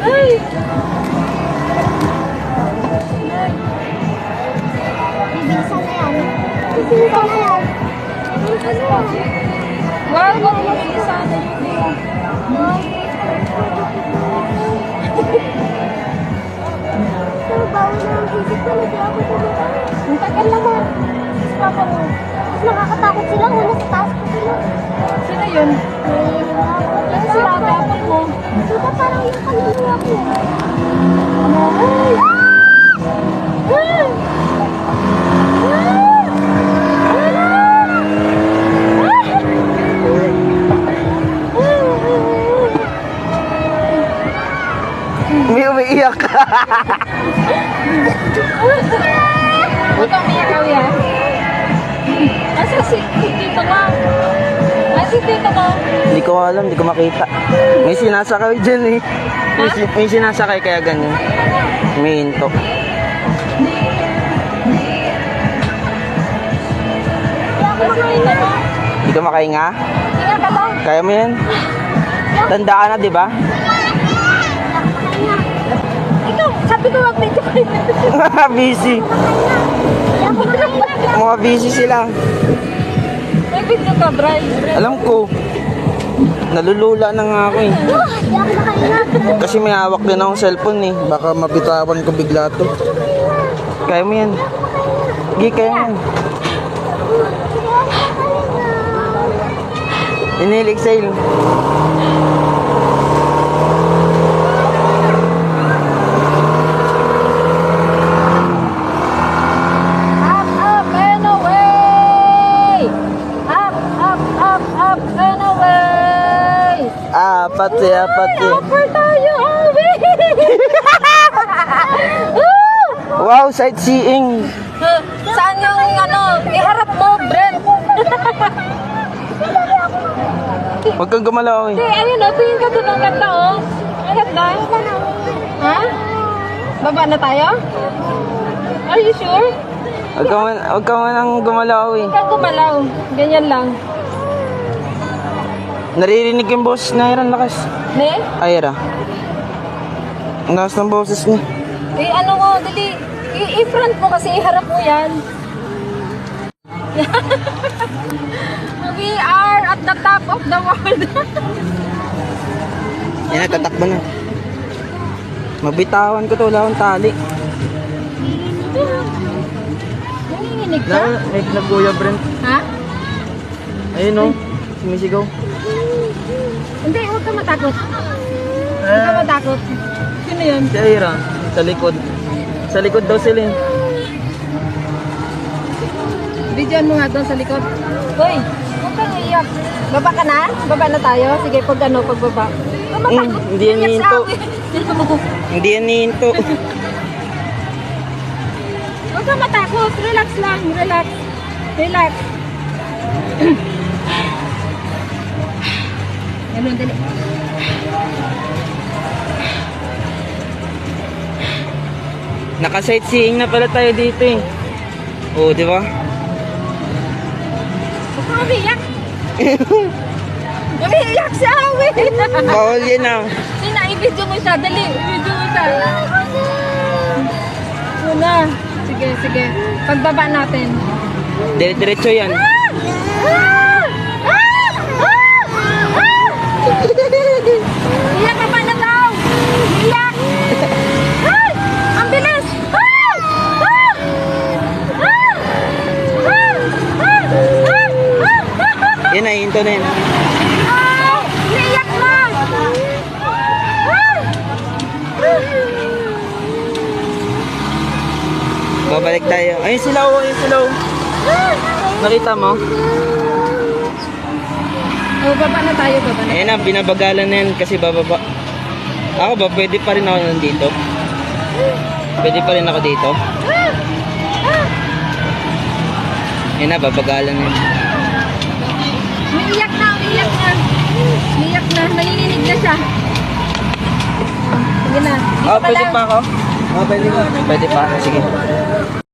Ay! Bibilisan na yan. Bibilisan na yan. Wag mo mag-isa na yun eh. Pero bawal na ang isip ko. Hindi ako tumita. Ang tagal naman. Mas papa mo. Mas nakakatakot sila. Una sa taas ko sila. Sino yun? Ano sila dapat mo? Diba parang yung kanina ko. May umiiyak. Huwag kang umiyak, ya. Asa si Tito mo? Asa si Tito mo? Hindi ko alam, hindi ko makita. May sinasakay dyan eh. May sinasakay kaya ganyan. May hinto. Asa si Tito mo? Hindi ka makahinga? Hinga ka lang. Kaya mo yan? Tanda ka na, di ba? Ikaw, sabi ko mag-video kayo. Busy. Mga busy sila. May video ka, Bray. Alam ko. Nalulula na nga ako eh. Hindi ako nakahinga. Kasi may hawak din akong cellphone eh. Baka mabitawan ko bigla to. Kaya mo yan. Hindi, kaya mo yan. Inhale, exhale. Up, up, and away! Up, up, up, up, and away! Apat eh, apat eh. Upper tayo, away! Wow, sightseeing. Saan yung iharap mo, Brent? Huwag kang gumalaw eh. Ayun o, tingin ka doon ang ganda o. Ang ganda. Ha? Baba na tayo? Are you sure? Huwag ka man ang gumalaw eh. Huwag kang gumalaw. Ganyan lang. Naririnig yung boses na Ira, lakas. Ne? Ira. Ang lakas ng boses niya. Eh, ano mo, dali. I-front mo kasi, iharap mo yan. We are at the top of the world. Yan na, tatakbo na. Mabitawan ko to, wala akong tali. Nanginginig ka? May Kuya Brent. Ha? Ayun o, sumisigaw. Hindi, huwag ka matakot. Huwag ka matakot. Sino yun? Si Ira, sa likod. Sa likod daw sila eh. Videoan mo nga doon sa likod. Hoy, huwag kang iyak. Baba ka na? Baba na tayo? Sige, pagbaba. Hindi yan hihinto. Hindi yan hihinto. Huwag kang matakot. Relax lang. Relax. Relax. Ganun, dali. Naka-sightseeing na pala tayo dito eh. Oo, di ba? Huwag kang umiyak. Umiyak siya, wait. Bawal yan ah. Sina, i-video mo siya. Dali, i-video mo siya. Muna. Sige, sige. Pagbaba natin. Dire-diretso yan. Iyak ka pa na daw! Iyak! Ay! Ang bilis! Ay! Ah! Ah! Ah! Yan na, hinto na yan. Ay! Iiyak na! Ay! Babalik tayo. Ayun sila oh, ayun sila oh. Nakita mo? Oh, baba na tayo, baba na. Ayun na, binabagalan na yan kasi bababa. Ako ba, pwede pa rin ako nandito? Pwede pa rin ako dito? Ayun na, babagalan na yan. Umiiyak na, umiiyak na. Umiiyak na, nanginginig na siya. Sige na. Dito Oh, ka pwede lang. pa ako? Oh, pwede pa. Pwede pa, sige.